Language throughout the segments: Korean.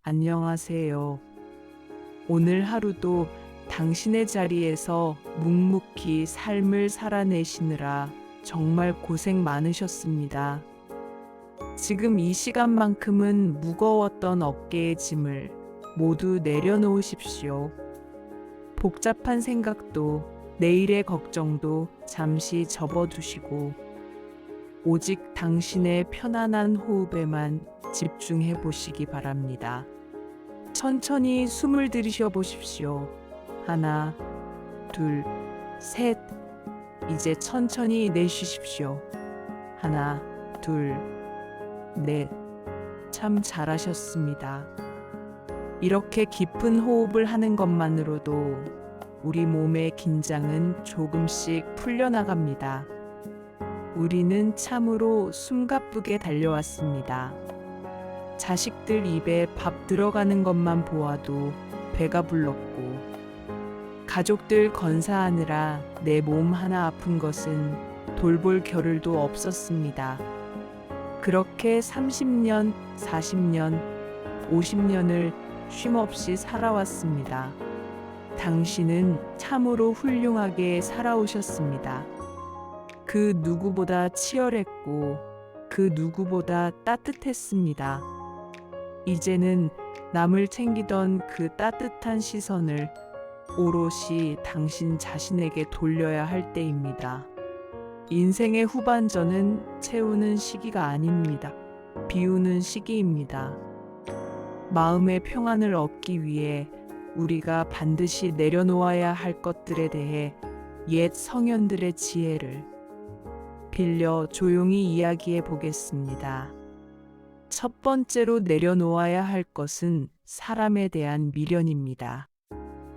안녕하세요. 오늘 하루도 당신의 자리에서 묵묵히 삶을 살아내시느라 정말 고생 많으셨습니다. 지금 이 시간만큼은 무거웠던 어깨의 짐을 모두 내려놓으십시오. 복잡한 생각도 내일의 걱정도 잠시 접어두시고 오직 당신의 편안한 호흡에만 집중해 보시기 바랍니다. 천천히 숨을 들이쉬어 보십시오. 하나, 둘, 셋. 이제 천천히 내쉬십시오. 하나, 둘, 넷. 참 잘하셨습니다. 이렇게 깊은 호흡을 하는 것만으로도 우리 몸의 긴장은 조금씩 풀려나갑니다. 우리는 참으로 숨가쁘게 달려왔습니다. 자식들 입에 밥 들어가는 것만 보아도 배가 불렀고, 가족들 건사하느라 내 몸 하나 아픈 것은 돌볼 겨를도 없었습니다. 그렇게 30년, 40년, 50년을 쉼없이 살아왔습니다. 당신은 참으로 훌륭하게 살아오셨습니다. 그 누구보다 치열했고, 그 누구보다 따뜻했습니다. 이제는 남을 챙기던 그 따뜻한 시선을 오롯이 당신 자신에게 돌려야 할 때입니다. 인생의 후반전은 채우는 시기가 아닙니다. 비우는 시기입니다. 마음의 평안을 얻기 위해 우리가 반드시 내려놓아야 할 것들에 대해 옛 성현들의 지혜를 빌려 조용히 이야기해 보겠습니다. 첫 번째로 내려놓아야 할 것은 사람에 대한 미련입니다.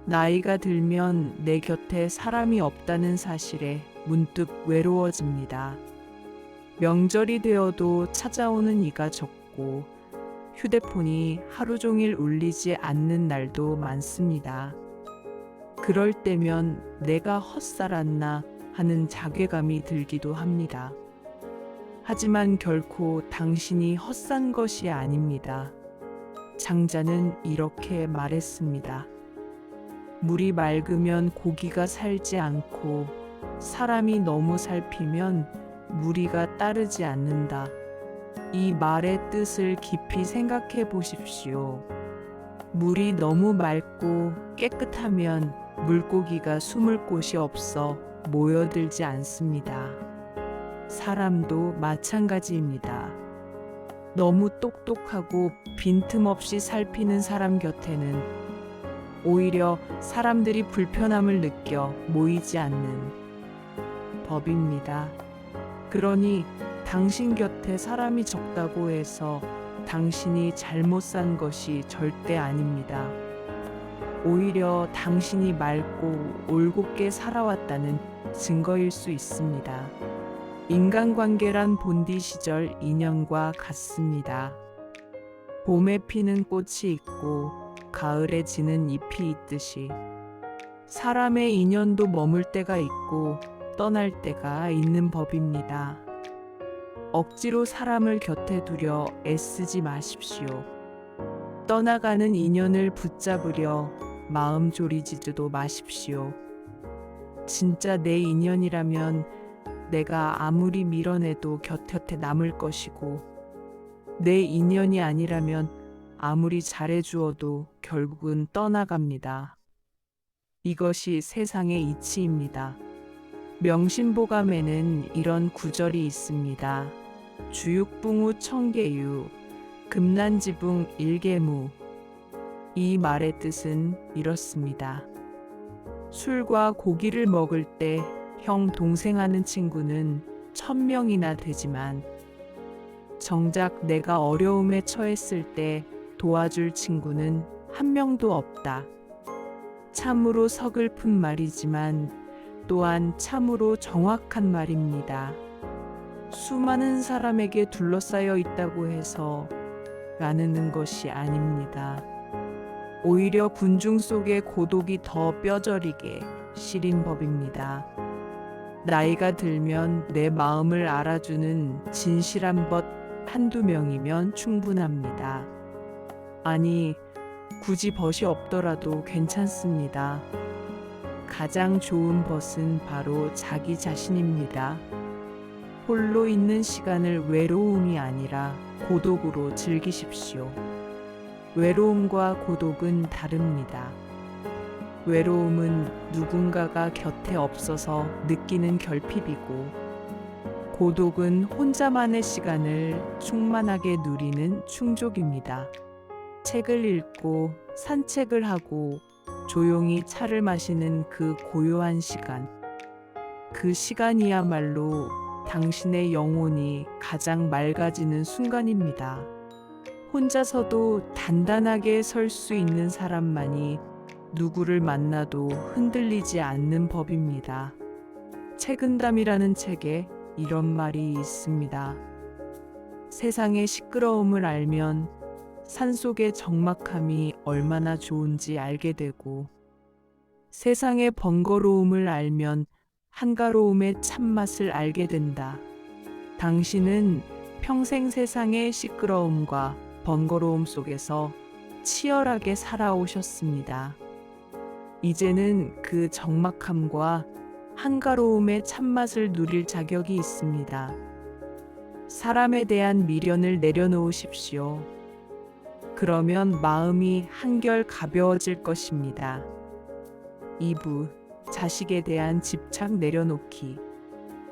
나이가 들면 내 곁에 사람이 없다는 사실에 문득 외로워집니다. 명절이 되어도 찾아오는 이가 적고 휴대폰이 하루 종일 울리지 않는 날도 많습니다. 그럴 때면 내가 헛살았나 하는 자괴감이 들기도 합니다. 하지만 결코 당신이 헛산 것이 아닙니다. 장자는 이렇게 말했습니다. 물이 맑으면 고기가 살지 않고 사람이 너무 살피면 무리가 따르지 않는다. 이 말의 뜻을 깊이 생각해 보십시오. 물이 너무 맑고 깨끗하면 물고기가 숨을 곳이 없어 모여들지 않습니다. 사람도 마찬가지입니다. 너무 똑똑하고 빈틈없이 살피는 사람 곁에는 오히려 사람들이 불편함을 느껴 모이지 않는 법입니다. 그러니 당신 곁에 사람이 적다고 해서 당신이 잘못 산 것이 절대 아닙니다. 오히려 당신이 맑고 올곧게 살아왔다는 증거일 수 있습니다. 인간관계란 본디 시절 인연과 같습니다. 봄에 피는 꽃이 있고 가을에 지는 잎이 있듯이 사람의 인연도 머물 때가 있고 떠날 때가 있는 법입니다. 억지로 사람을 곁에 두려 애쓰지 마십시오. 떠나가는 인연을 붙잡으려 마음 졸이지도 마십시오. 진짜 내 인연이라면 내가 아무리 밀어내도 곁에 남을 것이고, 내 인연이 아니라면 아무리 잘해주어도 결국은 떠나갑니다. 이것이 세상의 이치입니다. 명심보감에는 이런 구절이 있습니다. 주육붕우 청계유, 금난지붕 일계무. 이 말의 뜻은 이렇습니다. 술과 고기를 먹을 때 형 동생하는 친구는 1000명이나 되지만 정작 내가 어려움에 처했을 때 도와줄 친구는 한 명도 없다. 참으로 서글픈 말이지만 또한 참으로 정확한 말입니다. 수많은 사람에게 둘러싸여 있다고 해서 나누는 것이 아닙니다. 오히려 군중 속의 고독이 더 뼈저리게 시린 법입니다. 나이가 들면 내 마음을 알아주는 진실한 벗 한두 명이면 충분합니다. 아니, 굳이 벗이 없더라도 괜찮습니다. 가장 좋은 벗은 바로 자기 자신입니다. 홀로 있는 시간을 외로움이 아니라 고독으로 즐기십시오. 외로움과 고독은 다릅니다. 외로움은 누군가가 곁에 없어서 느끼는 결핍이고, 고독은 혼자만의 시간을 충만하게 누리는 충족입니다. 책을 읽고 산책을 하고 조용히 차를 마시는 그 고요한 시간. 그 시간이야말로 당신의 영혼이 가장 맑아지는 순간입니다. 혼자서도 단단하게 설 수 있는 사람만이 누구를 만나도 흔들리지 않는 법입니다. 책은담이라는 책에 이런 말이 있습니다. 세상의 시끄러움을 알면 산속의 적막함이 얼마나 좋은지 알게 되고, 세상의 번거로움을 알면 한가로움의 참맛을 알게 된다. 당신은 평생 세상의 시끄러움과 번거로움 속에서 치열하게 살아오셨습니다. 이제는 그 적막함과 한가로움의 참맛을 누릴 자격이 있습니다. 사람에 대한 미련을 내려놓으십시오. 그러면 마음이 한결 가벼워질 것입니다. 2부, 자식에 대한 집착 내려놓기.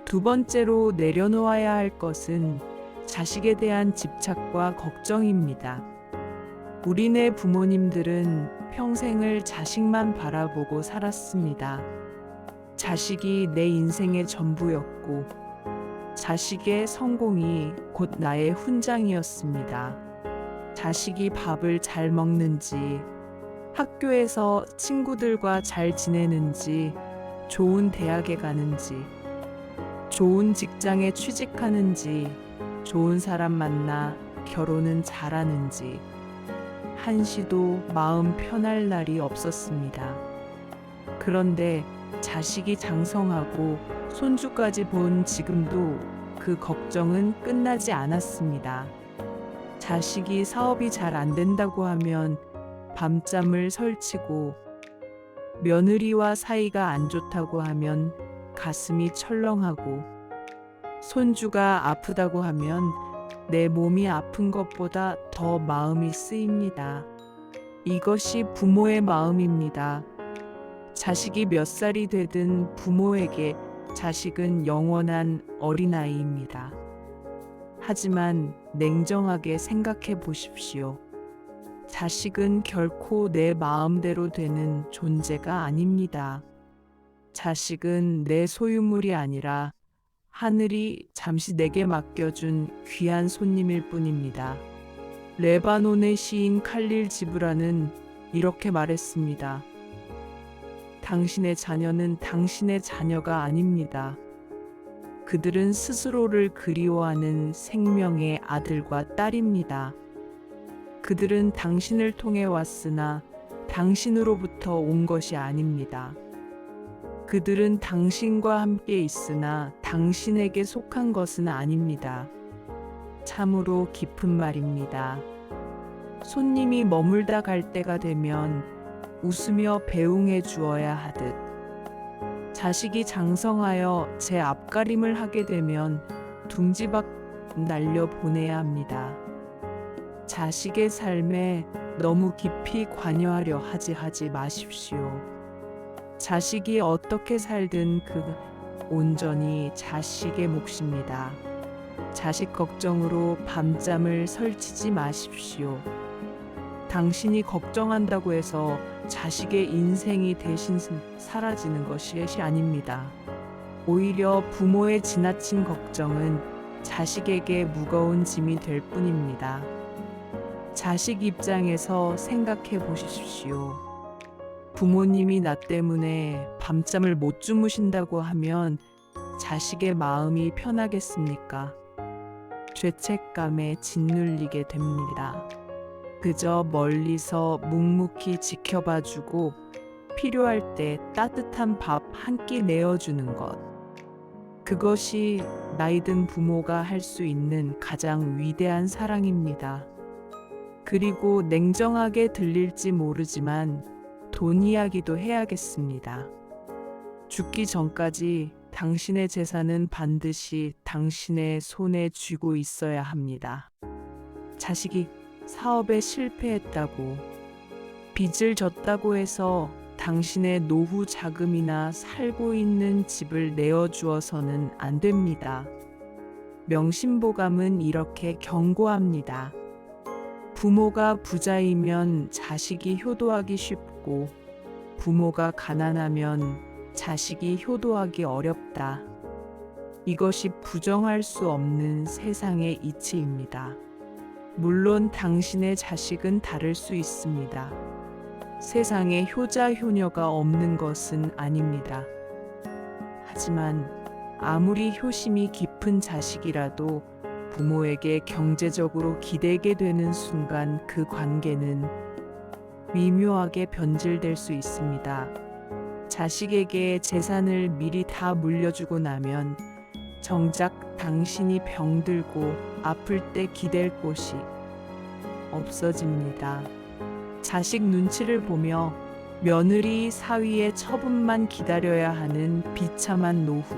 두 번째로 내려놓아야 할 것은 자식에 대한 집착과 걱정입니다. 우리네 부모님들은 평생을 자식만 바라보고 살았습니다. 자식이 내 인생의 전부였고, 자식의 성공이 곧 나의 훈장이었습니다. 자식이 밥을 잘 먹는지, 학교에서 친구들과 잘 지내는지, 좋은 대학에 가는지, 좋은 직장에 취직하는지, 좋은 사람 만나 결혼은 잘하는지, 한시도 마음 편할 날이 없었습니다. 그런데 자식이 장성하고 손주까지 본 지금도 그 걱정은 끝나지 않았습니다. 자식이 사업이 잘 안 된다고 하면 밤잠을 설치고, 며느리와 사이가 안 좋다고 하면 가슴이 철렁하고, 손주가 아프다고 하면 내 몸이 아픈 것보다 더 마음이 쓰입니다. 이것이 부모의 마음입니다. 자식이 몇 살이 되든 부모에게 자식은 영원한 어린아이입니다. 하지만 냉정하게 생각해 보십시오. 자식은 결코 내 마음대로 되는 존재가 아닙니다. 자식은 내 소유물이 아니라 하늘이 잠시 내게 맡겨준 귀한 손님일 뿐입니다. 레바논의 시인 칼릴 지브라는 이렇게 말했습니다. 당신의 자녀는 당신의 자녀가 아닙니다. 그들은 스스로를 그리워하는 생명의 아들과 딸입니다. 그들은 당신을 통해 왔으나 당신으로부터 온 것이 아닙니다. 그들은 당신과 함께 있으나 당신에게 속한 것은 아닙니다. 참으로 깊은 말입니다. 손님이 머물다 갈 때가 되면 웃으며 배웅해 주어야 하듯, 자식이 장성하여 제 앞가림을 하게 되면 둥지박 날려 보내야 합니다. 자식의 삶에 너무 깊이 관여하려 하지 마십시오. 자식이 어떻게 살든 그 온전히 자식의 몫입니다. 자식 걱정으로 밤잠을 설치지 마십시오. 당신이 걱정한다고 해서 자식의 인생이 대신 사라지는 것이 아닙니다. 오히려 부모의 지나친 걱정은 자식에게 무거운 짐이 될 뿐입니다. 자식 입장에서 생각해 보십시오. 부모님이 나 때문에 밤잠을 못 주무신다고 하면 자식의 마음이 편하겠습니까? 죄책감에 짓눌리게 됩니다. 그저 멀리서 묵묵히 지켜봐주고 필요할 때 따뜻한 밥 한 끼 내어주는 것. 그것이 나이든 부모가 할 수 있는 가장 위대한 사랑입니다. 그리고 냉정하게 들릴지 모르지만 돈 이야기도 해야겠습니다. 죽기 전까지 당신의 재산은 반드시 당신의 손에 쥐고 있어야 합니다. 자식이 사업에 실패했다고, 빚을 졌다고 해서 당신의 노후 자금이나 살고 있는 집을 내어주어서는 안 됩니다. 명심보감은 이렇게 경고합니다. 부모가 부자이면 자식이 효도하기 쉽고, 부모가 가난하면 자식이 효도하기 어렵다. 이것이 부정할 수 없는 세상의 이치입니다. 물론 당신의 자식은 다를 수 있습니다. 세상에 효자 효녀가 없는 것은 아닙니다. 하지만 아무리 효심이 깊은 자식이라도 부모에게 경제적으로 기대게 되는 순간 그 관계는 미묘하게 변질될 수 있습니다. 자식에게 재산을 미리 다 물려주고 나면 정작 당신이 병들고 아플 때 기댈 곳이 없어집니다. 자식 눈치를 보며 며느리 사위의 처분만 기다려야 하는 비참한 노후.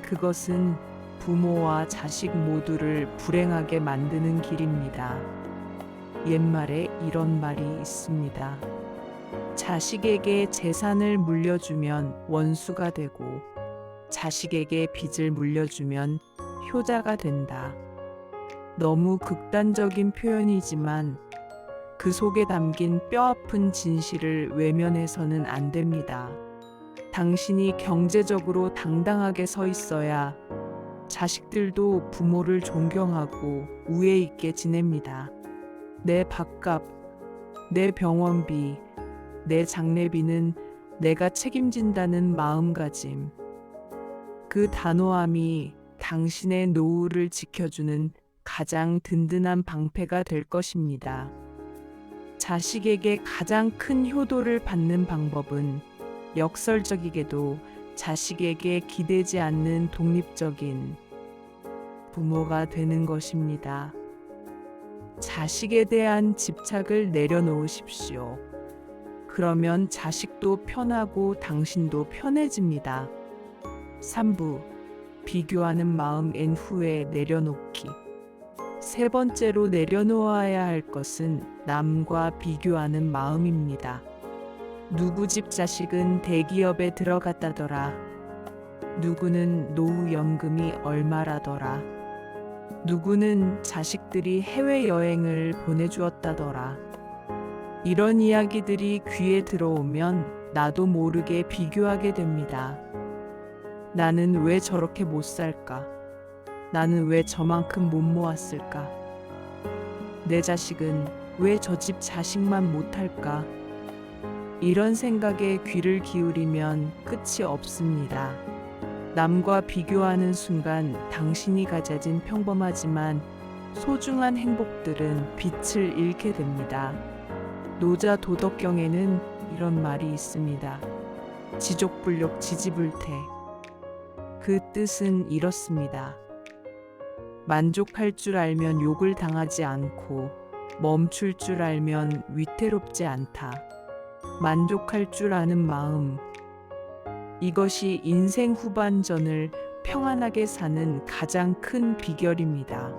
그것은 부모와 자식 모두를 불행하게 만드는 길입니다. 옛말에 이런 말이 있습니다. 자식에게 재산을 물려주면 원수가 되고 자식에게 빚을 물려주면 효자가 된다. 너무 극단적인 표현이지만 그 속에 담긴 뼈아픈 진실을 외면해서는 안 됩니다. 당신이 경제적으로 당당하게 서 있어야 자식들도 부모를 존경하고 우애 있게 지냅니다. 내 밥값, 내 병원비, 내 장례비는 내가 책임진다는 마음가짐. 그 단호함이 당신의 노후를 지켜주는 가장 든든한 방패가 될 것입니다. 자식에게 가장 큰 효도를 받는 방법은 역설적이게도 자식에게 기대지 않는 독립적인 부모가 되는 것입니다. 자식에 대한 집착을 내려놓으십시오. 그러면 자식도 편하고 당신도 편해집니다. 3부 비교하는 마음 N 후에 내려놓기. 세 번째로 내려놓아야 할 것은 남과 비교하는 마음입니다. 누구 집 자식은 대기업에 들어갔다더라. 누구는 노후연금이 얼마라더라. 누구는 자식들이 해외여행을 보내주었다더라. 이런 이야기들이 귀에 들어오면 나도 모르게 비교하게 됩니다. 나는 왜 저렇게 못 살까? 나는 왜 저만큼 못 모았을까? 내 자식은 왜 저 집 자식만 못할까? 이런 생각에 귀를 기울이면 끝이 없습니다. 남과 비교하는 순간 당신이 가져진 평범하지만 소중한 행복들은 빛을 잃게 됩니다. 노자 도덕경에는 이런 말이 있습니다. 지족불욕 지지불태. 그 뜻은 이렇습니다. 만족할 줄 알면 욕을 당하지 않고 멈출 줄 알면 위태롭지 않다. 만족할 줄 아는 마음. 이것이 인생 후반전을 평안하게 사는 가장 큰 비결입니다.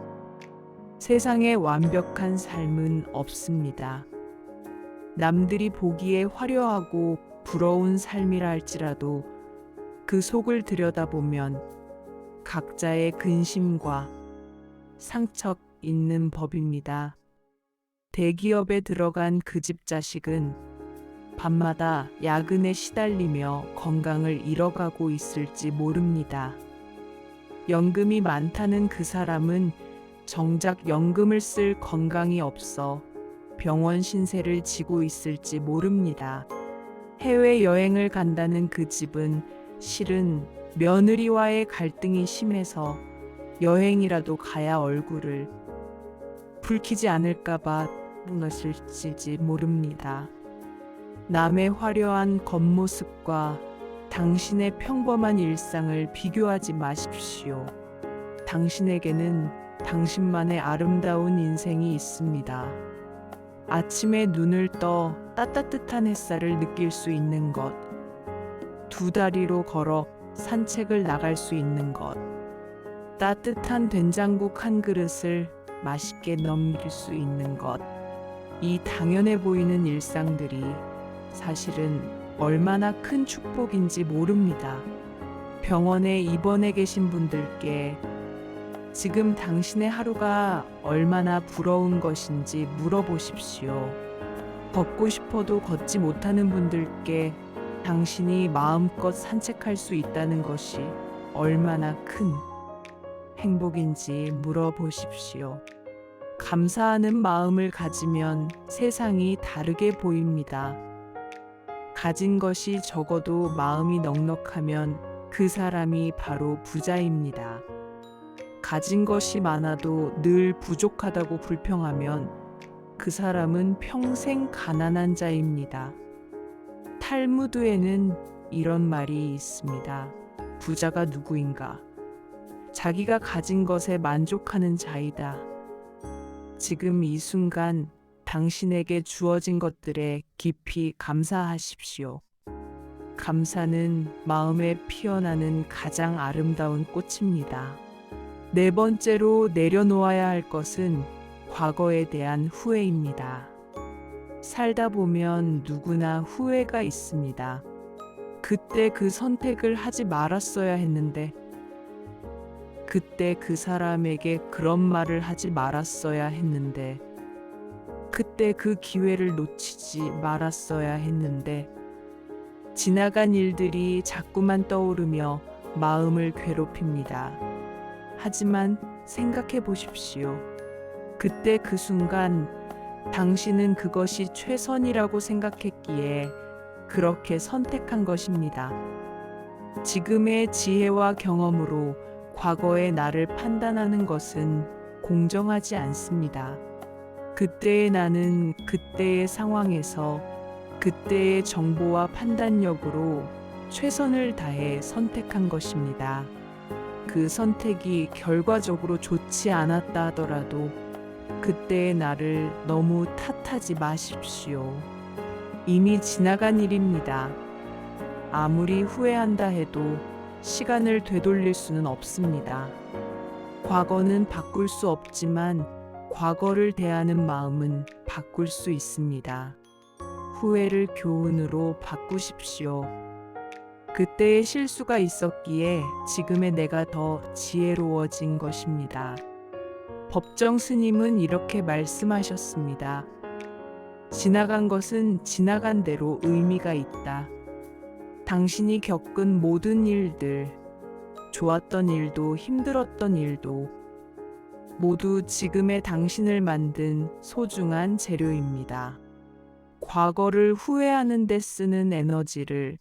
세상에 완벽한 삶은 없습니다. 남들이 보기에 화려하고 부러운 삶이라 할지라도 그 속을 들여다보면 각자의 근심과 상처 있는 법입니다. 대기업에 들어간 그 집 자식은 밤마다 야근에 시달리며 건강을 잃어가고 있을지 모릅니다. 연금이 많다는 그 사람은 정작 연금을 쓸 건강이 없어 병원 신세를 지고 있을지 모릅니다. 해외여행을 간다는 그 집은 실은 며느리와의 갈등이 심해서 여행이라도 가야 얼굴을 붉히지 않을까봐 무너질지 모릅니다. 남의 화려한 겉모습과 당신의 평범한 일상을 비교하지 마십시오. 당신에게는 당신만의 아름다운 인생이 있습니다. 아침에 눈을 떠 따뜻한 햇살을 느낄 수 있는 것, 두 다리로 걸어 산책을 나갈 수 있는 것, 따뜻한 된장국 한 그릇을 맛있게 넘길 수 있는 것, 이 당연해 보이는 일상들이 사실은 얼마나 큰 축복인지 모릅니다. 병원에 입원해 계신 분들께 지금 당신의 하루가 얼마나 부러운 것인지 물어보십시오. 걷고 싶어도 걷지 못하는 분들께 당신이 마음껏 산책할 수 있다는 것이 얼마나 큰 행복인지 물어보십시오. 감사하는 마음을 가지면 세상이 다르게 보입니다. 가진 것이 적어도 마음이 넉넉하면 그 사람이 바로 부자입니다. 가진 것이 많아도 늘 부족하다고 불평하면 그 사람은 평생 가난한 자입니다. 탈무드에는 이런 말이 있습니다. 부자가 누구인가? 자기가 가진 것에 만족하는 자이다. 지금 이 순간 당신에게 주어진 것들에 깊이 감사하십시오. 감사는 마음에 피어나는 가장 아름다운 꽃입니다. 네 번째로 내려놓아야 할 것은 과거에 대한 후회입니다. 살다 보면 누구나 후회가 있습니다. 그때 그 선택을 하지 말았어야 했는데, 그때 그 사람에게 그런 말을 하지 말았어야 했는데, 그때 그 기회를 놓치지 말았어야 했는데, 지나간 일들이 자꾸만 떠오르며 마음을 괴롭힙니다. 하지만 생각해 보십시오. 그때 그 순간 당신은 그것이 최선이라고 생각했기에 그렇게 선택한 것입니다. 지금의 지혜와 경험으로 과거의 나를 판단하는 것은 공정하지 않습니다. 그때의 나는 그때의 상황에서 그때의 정보와 판단력으로 최선을 다해 선택한 것입니다. 그 선택이 결과적으로 좋지 않았다 하더라도 그때의 나를 너무 탓하지 마십시오. 이미 지나간 일입니다. 아무리 후회한다 해도 시간을 되돌릴 수는 없습니다. 과거는 바꿀 수 없지만 과거를 대하는 마음은 바꿀 수 있습니다. 후회를 교훈으로 바꾸십시오. 그때의 실수가 있었기에 지금의 내가 더 지혜로워진 것입니다. 법정 스님은 이렇게 말씀하셨습니다. 지나간 것은 지나간 대로 의미가 있다. 당신이 겪은 모든 일들, 좋았던 일도 힘들었던 일도 모두 지금의 당신을 만든 소중한 재료입니다. 과거를 후회하는 데 쓰는 에너지를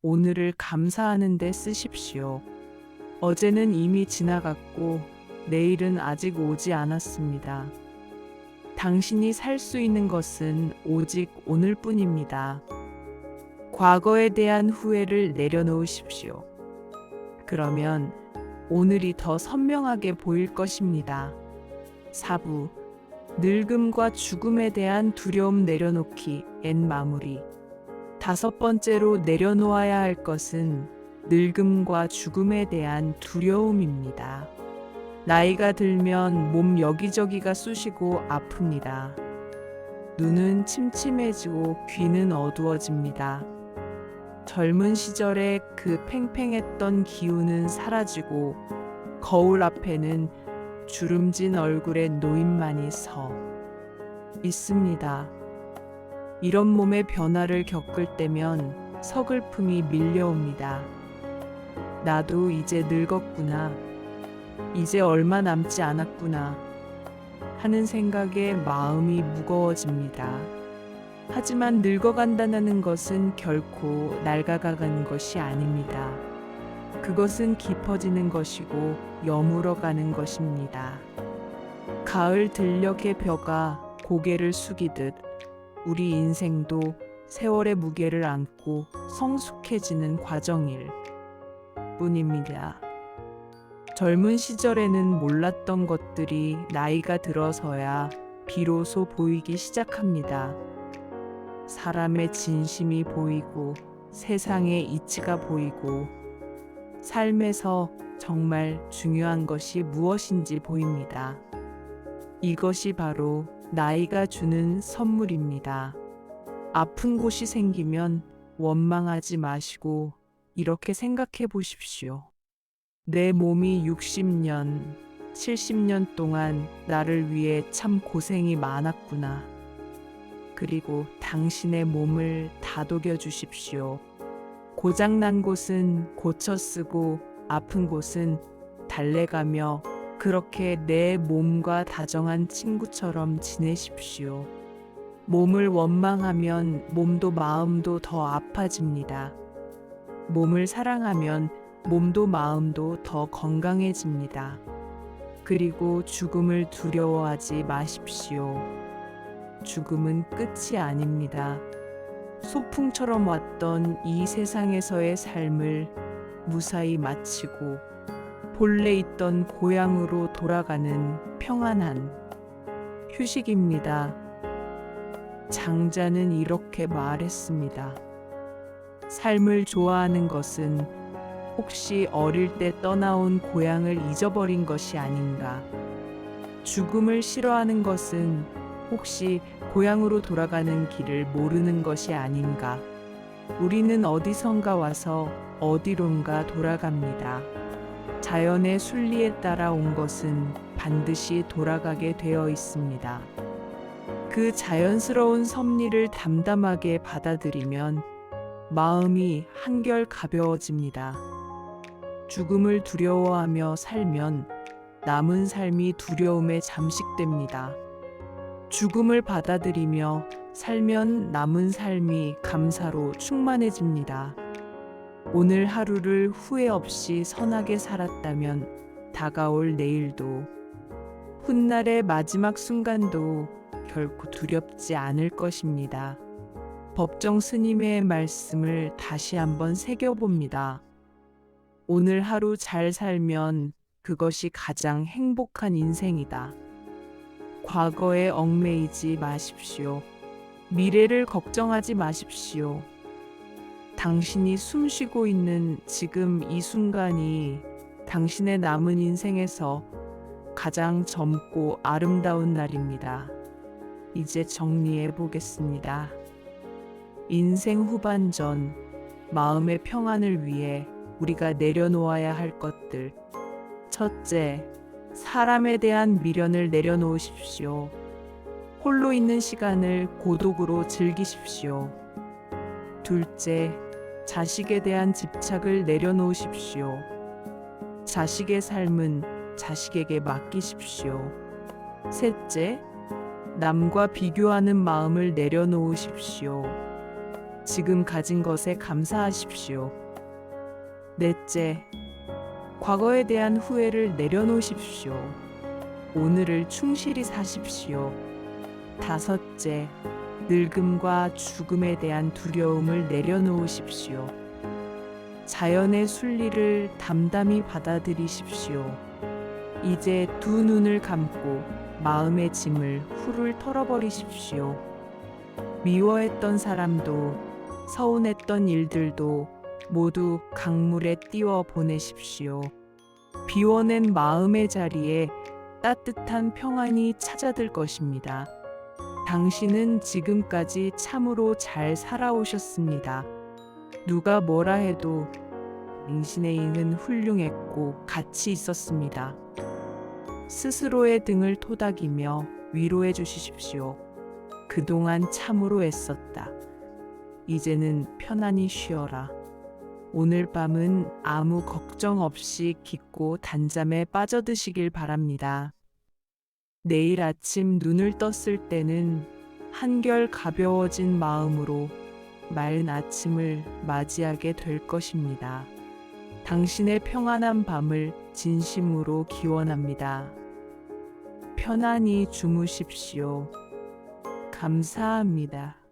오늘을 감사하는 데 쓰십시오. 어제는 이미 지나갔고 내일은 아직 오지 않았습니다. 당신이 살 수 있는 것은 오직 오늘뿐입니다. 과거에 대한 후회를 내려놓으십시오. 그러면 오늘이 더 선명하게 보일 것입니다. 4부 늙음과 죽음에 대한 두려움 내려놓기 엔 마무리. 5번째로 내려놓아야 할 것은 늙음과 죽음에 대한 두려움입니다. 나이가 들면 몸 여기저기가 쑤시고 아픕니다. 눈은 침침해지고 귀는 어두워집니다. 젊은 시절에 그 팽팽했던 기운은 사라지고 거울 앞에는 주름진 얼굴의 노인만이 서 있습니다. 이런 몸의 변화를 겪을 때면 서글픔이 밀려옵니다. 나도 이제 늙었구나. 이제 얼마 남지 않았구나. 하는 생각에 마음이 무거워집니다. 하지만 늙어간다는 것은 결코 낡아가는 것이 아닙니다. 그것은 깊어지는 것이고 여물어가는 것입니다. 가을 들녘의 벼가 고개를 숙이듯 우리 인생도 세월의 무게를 안고 성숙해지는 과정일 뿐입니다. 젊은 시절에는 몰랐던 것들이 나이가 들어서야 비로소 보이기 시작합니다. 사람의 진심이 보이고 세상의 이치가 보이고 삶에서 정말 중요한 것이 무엇인지 보입니다. 이것이 바로 나이가 주는 선물입니다. 아픈 곳이 생기면 원망하지 마시고 이렇게 생각해 보십시오. 내 몸이 60년, 70년 동안 나를 위해 참 고생이 많았구나. 그리고 당신의 몸을 다독여 주십시오. 고장난 곳은 고쳐 쓰고 아픈 곳은 달래가며 그렇게 내 몸과 다정한 친구처럼 지내십시오. 몸을 원망하면 몸도 마음도 더 아파집니다. 몸을 사랑하면 몸도 마음도 더 건강해집니다. 그리고 죽음을 두려워하지 마십시오. 죽음은 끝이 아닙니다. 소풍처럼 왔던 이 세상에서의 삶을 무사히 마치고 본래 있던 고향으로 돌아가는 평안한 휴식입니다. 장자는 이렇게 말했습니다. 삶을 좋아하는 것은 혹시 어릴 때 떠나온 고향을 잊어버린 것이 아닌가? 죽음을 싫어하는 것은 혹시 고향으로 돌아가는 길을 모르는 것이 아닌가? 우리는 어디선가 와서 어디론가 돌아갑니다. 자연의 순리에 따라 온 것은 반드시 돌아가게 되어 있습니다. 그 자연스러운 섭리를 담담하게 받아들이면 마음이 한결 가벼워집니다. 죽음을 두려워하며 살면 남은 삶이 두려움에 잠식됩니다. 죽음을 받아들이며 살면 남은 삶이 감사로 충만해집니다. 오늘 하루를 후회 없이 선하게 살았다면 다가올 내일도, 훗날의 마지막 순간도 결코 두렵지 않을 것입니다. 법정 스님의 말씀을 다시 한번 새겨봅니다. 오늘 하루 잘 살면 그것이 가장 행복한 인생이다. 과거에 얽매이지 마십시오. 미래를 걱정하지 마십시오. 당신이 숨쉬고 있는 지금 이 순간이 당신의 남은 인생에서 가장 젊고 아름다운 날입니다. 이제 정리해 보겠습니다. 인생 후반전, 마음의 평안을 위해 우리가 내려놓아야 할 것들. 첫째, 사람에 대한 미련을 내려놓으십시오. 홀로 있는 시간을 고독으로 즐기십시오. 둘째, 자식에 대한 집착을 내려놓으십시오. 자식의 삶은 자식에게 맡기십시오. 셋째, 남과 비교하는 마음을 내려놓으십시오. 지금 가진 것에 감사하십시오. 넷째, 과거에 대한 후회를 내려놓으십시오. 오늘을 충실히 사십시오. 다섯째, 늙음과 죽음에 대한 두려움을 내려놓으십시오. 자연의 순리를 담담히 받아들이십시오. 이제 두 눈을 감고 마음의 짐을 훌훌 털어버리십시오. 미워했던 사람도 서운했던 일들도 모두 강물에 띄워 보내십시오. 비워낸 마음의 자리에 따뜻한 평안이 찾아들 것입니다. 당신은 지금까지 참으로 잘 살아오셨습니다. 누가 뭐라 해도 당신의 인은 훌륭했고 가치 있었습니다. 스스로의 등을 토닥이며 위로해 주십시오. 그동안 참으로 애썼다. 이제는 편안히 쉬어라. 오늘 밤은 아무 걱정 없이 깊고 단잠에 빠져드시길 바랍니다. 내일 아침 눈을 떴을 때는 한결 가벼워진 마음으로 맑은 아침을 맞이하게 될 것입니다. 당신의 평안한 밤을 진심으로 기원합니다. 편안히 주무십시오. 감사합니다.